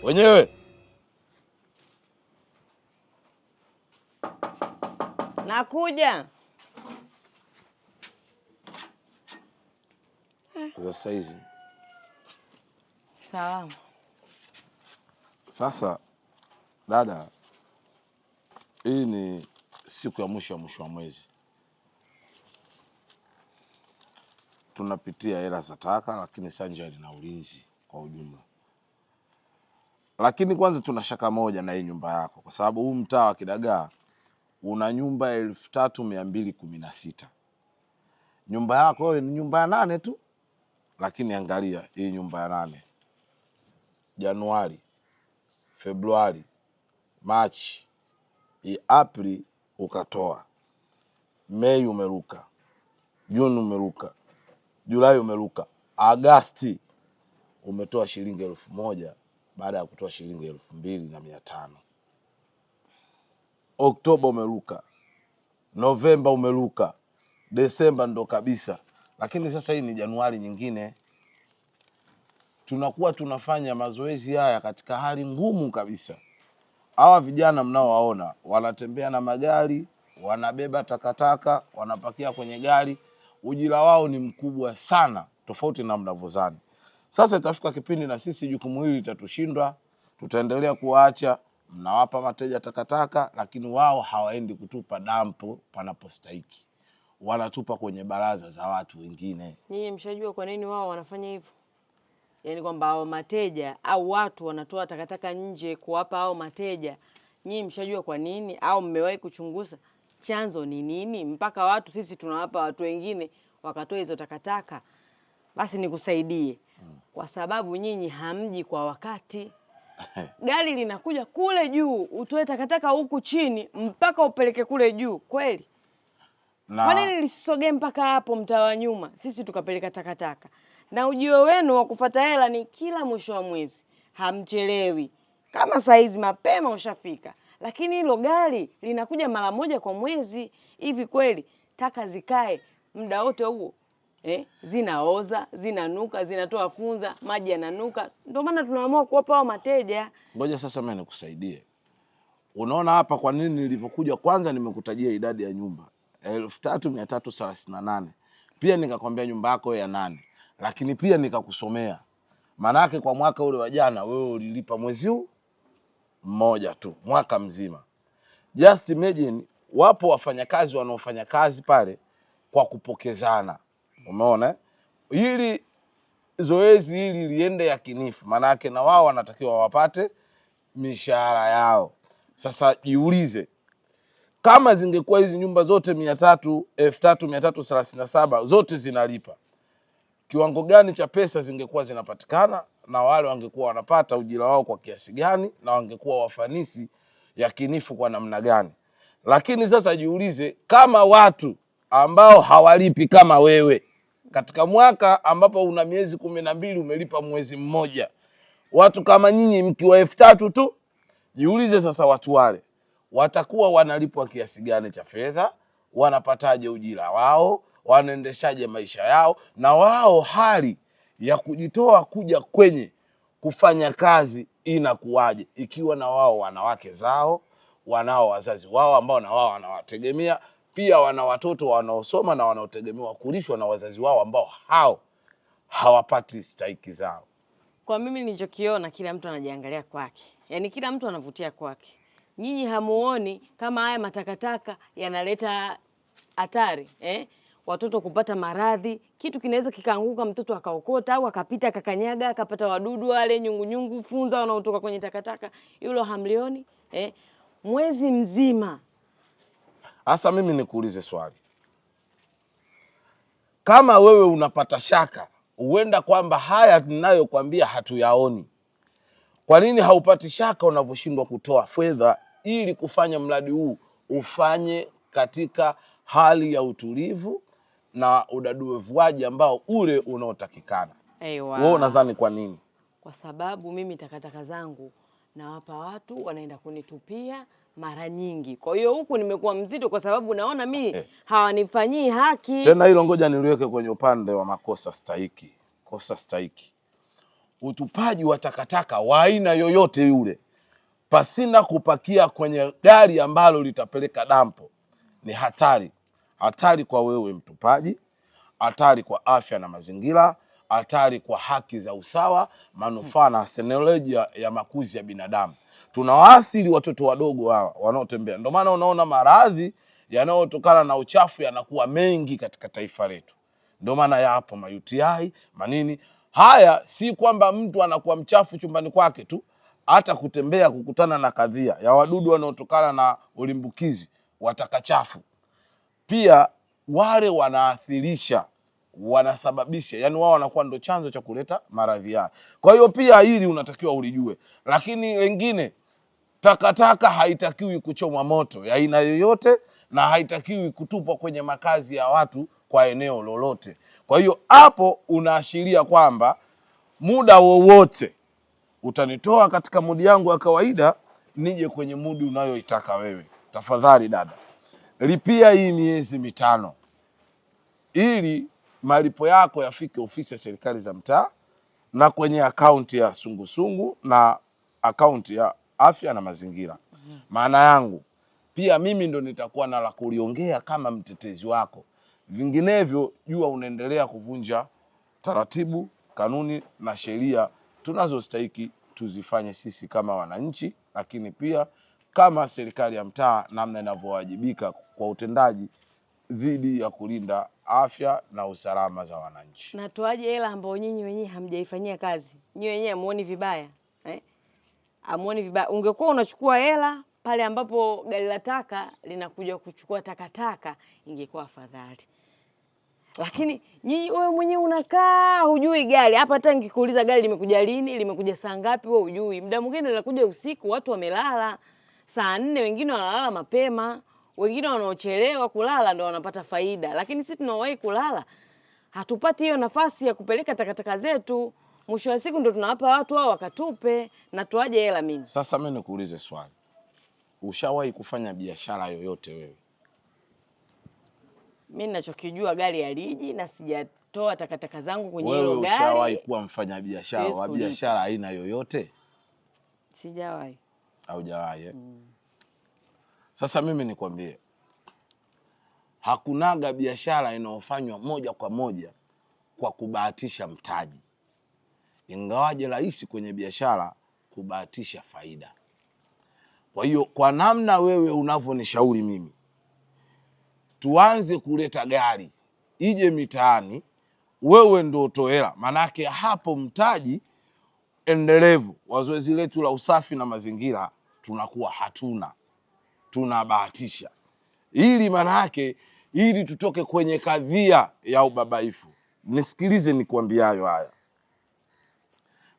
Wenyewe nakuja. Sasa hizi. Sawa. Sasa dada, hii ni siku ya mwisho wa mwezi. Tunapitia hela za taka, lakini Sanjari na ulinzi kwa ujumla. Lakini kwanza tuna shaka moja na hii nyumba yako, kwa sababu huu mtaa wa Kidagaa una nyumba 3216. Nyumba yako wewe ni nyumba ya 8 tu, lakini angalia hii nyumba ya 8. Januari, Februari, Machi, Aprili ukatoa, Mei umeruka, Juni umeruka, Julai umeruka, Agasti umetoa shilingi 1000 baada ya kutoa shilingi 2500. Oktoba umeruka, Novemba umeruka, Desemba ndo kabisa. Lakini sasa hii ni Januari nyingine. Tunakuwa tunafanya mazoezi haya katika hali ngumu kabisa. Hawa vijana mnaowaona wanatembea na magari, wanabeba takataka, wanapakia kwenye gari. Ujira wao ni mkubwa sana, tofauti na mnavyozani. Sasa itafika kipindi na sisi jukumu hili litatushindwa, tutaendelea kuwaacha mnawapa mateja takataka, lakini wao hawaendi kutupa dampo panapostahiki. Wanatupa kwenye baraza za watu wengine. Nyinyi mshajua kwa nini wao wanafanya hivyo? Yaani kwamba hao mateja au watu wanatoa takataka nje kuwapa hao mateja. Nyinyi mshajua kwa nini au mmewahi kuchunguza chanzo ni nini mpaka watu sisi tunawapa watu wengine wakatoa hizo takataka? Basi nikusaidie. Kwa sababu nyinyi hamji kwa wakati. Gari linakuja kule juu, utoe takataka huku chini mpaka upeleke kule juu, kweli? Kwa nini lisisogee mpaka hapo mtaa wa nyuma sisi tukapeleka takataka? Na ujio wenu wa kufuata hela ni kila mwisho wa mwezi. Hamchelewi. Kama saa hizi mapema ushafika. Lakini hilo gari linakuja mara moja kwa mwezi. Hivi kweli taka zikae muda wote huo? Zinaoza, zinanuka, zinatoa funza, maji yananuka. Ndio maana tunaamua kuwapa hao mateja. Ngoja sasa mimi nikusaidie. Unaona hapa kwa nini nilivyokuja kwanza nimekutajia idadi ya nyumba 3338. Pia nikakwambia nyumba yako ya 8. Lakini pia nikakusomea. Manake kwa mwaka ule wa jana wewe ulilipa mwezi huu mmoja tu, mwaka mzima. Just imagine wapo wafanyakazi wanaofanya kazi pale kwa kupokezana. Umeona? Ili zoezi hili liende yakinifu, manake na wao wanatakiwa wapate mishahara yao. Sasa jiulize, kama zingekuwa hizi nyumba zote 3337 zote zinalipa, kiwango gani cha pesa zingekuwa zinapatikana na wale wangekuwa wanapata ujira wao kwa kiasi gani na wangekuwa wafanisi yakinifu kwa namna gani? Lakini sasa jiulize, kama watu ambao hawalipi kama wewe, katika mwaka ambapo una miezi 12 umelipa mwezi mmoja, watu kama nyinyi mkiwa 3000 tu, jiulize sasa watu wale watakuwa wanalipwa kiasi gani cha fedha, wanapataje ujira wao, wanaendeshaje maisha yao, na wao hali ya kujitoa kuja kwenye kufanya kazi inakuwaje, ikiwa na wao wanawake zao, wanao wazazi wao ambao na wao wanawategemea, pia wana watoto wanaosoma na wanaotegemewa kulishwa na wazazi wao ambao hao hawapati stahiki zao. Kwa mimi nilichokiona, kila mtu anajiangalia kwake. Yaani kila mtu anavutia kwake. Nyinyi hamuoni kama haya matakataka yanaleta hatari, watoto kupata maradhi, kitu kinaweza kikaanguka mtoto akaokota au akapita akakanyaga akapata wadudu wale nyungu funza wanaotoka kwenye takataka, hilo hamlioni? Mwezi mzima. Sasa mimi nikuulize swali. Kama wewe unapata shaka huenda kwamba haya ninayokuambia hatuyaoni, kwa nini haupati shaka unavyoshindwa kutoa fedha ili kufanya mradi huu ufanye katika hali ya utulivu na udaduevuaji ambao ule unaotakikana? Wewe unadhani kwa nini? Kwa sababu mimi takataka zangu nawapa watu wanaenda kunitupia mara nyingi. Kwa hiyo huku nimekuwa mzito kwa sababu naona mimi hawanifanyii haki. Tena hilo ngoja niliweke kwenye upande wa makosa stahiki. Kosa stahiki. utupaji wa takataka wa aina yoyote yule pasina kupakia kwenye gari ambalo litapeleka dampo ni hatari. Hatari kwa wewe mtupaji, hatari kwa afya na mazingira, hatari kwa haki za usawa, manufaa na senolojia ya makuzi ya binadamu. Tunawaasili watoto wadogo hawa wanaotembea. Ndio maana unaona maradhi yanayotokana na uchafu yanakuwa mengi katika taifa letu. Ndio maana yapo ma-UTI, manini. Haya si kwamba mtu anakuwa mchafu chumbani kwake tu, hata kutembea kukutana na kadhia ya wadudu wanaotokana na ulimbukizi watakachafu. Pia wale wanaathirisha, wanasababisha, yani wao wanakuwa ndo chanzo cha kuleta maradhi haya. Kwa hiyo pia hili unatakiwa ulijue. Lakini lengine, takataka haitakiwi kuchomwa moto ya aina yoyote na haitakiwi kutupwa kwenye makazi ya watu kwa eneo lolote. Kwa hiyo hapo unaashiria kwamba muda wowote utanitoa katika mudi yangu ya kawaida nije kwenye mudi unayoitaka wewe. Tafadhali dada, lipia hii miezi 5 ili malipo yako yafike ofisi ya serikali za mtaa na kwenye akaunti ya sungusungu na akaunti ya afya na mazingira. Maana yangu pia mimi ndo nitakuwa na la kuliongea kama mtetezi wako. Vinginevyo jua unaendelea kuvunja taratibu, kanuni na sheria tunazostahiki tuzifanye sisi kama wananchi, lakini pia kama serikali ya mtaa namna inavyowajibika kwa utendaji dhidi ya kulinda afya na usalama za wananchi. Na toaje hela ambao nyinyi wenyewe hamjaifanyia kazi? Nyinyi wenyewe amuoni vibaya? Amuoni vibaya? Ungekuwa unachukua hela pale ambapo gari la taka linakuja kuchukua takataka ingekuwa afadhali. Lakini nyinyi wewe mwenyewe unakaa hujui gari. Hapa hata nikikuuliza gari limekuja lini, limekuja saa ngapi, wewe hujui. Muda mwingine linakuja usiku, watu wamelala saa 4, wengine wanalala mapema, wengine wanaochelewa kulala ndio wanapata faida. Lakini sisi tunaowahi kulala hatupati hiyo nafasi ya kupeleka takataka zetu. Mwisho wa siku ndio tunawapa watu hao wakatupe, na toaje hela mimi. Sasa mimi nikuulize swali. Ushawahi kufanya biashara yoyote wewe? Mimi ninachokijua gari haliji na sijatoa takataka zangu kwenye hilo gari. Wewe ushawahi kuwa mfanya biashara wa biashara aina yoyote? Sijawahi. Haujawahi Sasa mimi nikwambie, hakunaga biashara inayofanywa moja kwa moja kwa kubahatisha mtaji. Ingawaje rahisi kwenye biashara kubahatisha faida. Kwa hiyo kwa namna wewe unavyonishauri mimi, tuanze kuleta gari ije mitaani, wewe ndio utoe hela. Manake hapo mtaji endelevu wa zoezi letu la usafi na mazingira tunakuwa hatuna, tunabahatisha. Ili manake ili tutoke kwenye kadhia ya ubabaifu. Nisikilize nikwambiayo haya.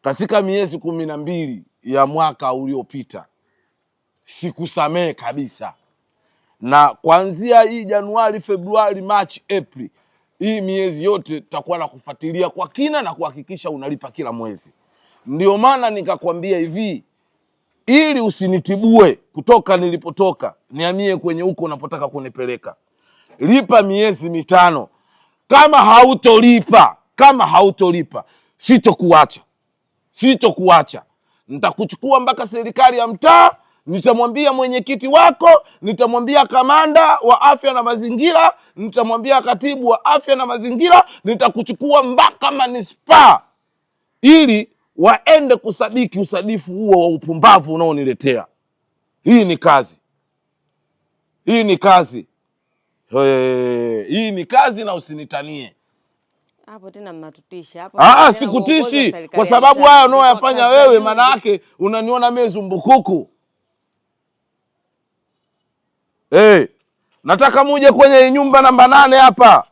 Katika miezi 12 ya mwaka uliopita sikusamee kabisa. Na kuanzia hii Januari, Februari, March, April, hii miezi yote tutakuwa na kufuatilia kwa kina na kuhakikisha unalipa kila mwezi. Ndio maana nikakwambia hivi, ili usinitibue kutoka nilipotoka, niamie kwenye huko unapotaka kunipeleka. Lipa miezi 5. Kama hautolipa, sitokuacha. Nitakuchukua mpaka serikali ya mtaa, nitamwambia mwenyekiti wako, nitamwambia kamanda wa afya na mazingira, nitamwambia katibu wa afya na mazingira, nitakuchukua mpaka manispaa ili waende kusadiki usadifu huo wa upumbavu unaoniletea. Hii ni kazi. Hii ni kazi na usinitanie. Hapo tena mnatutisha hapo. Sikutishi kwa sababu haya unaoyafanya wewe, maana yake unaniona mimi zumbukuku. Nataka muje kwenye nyumba namba 8 hapa.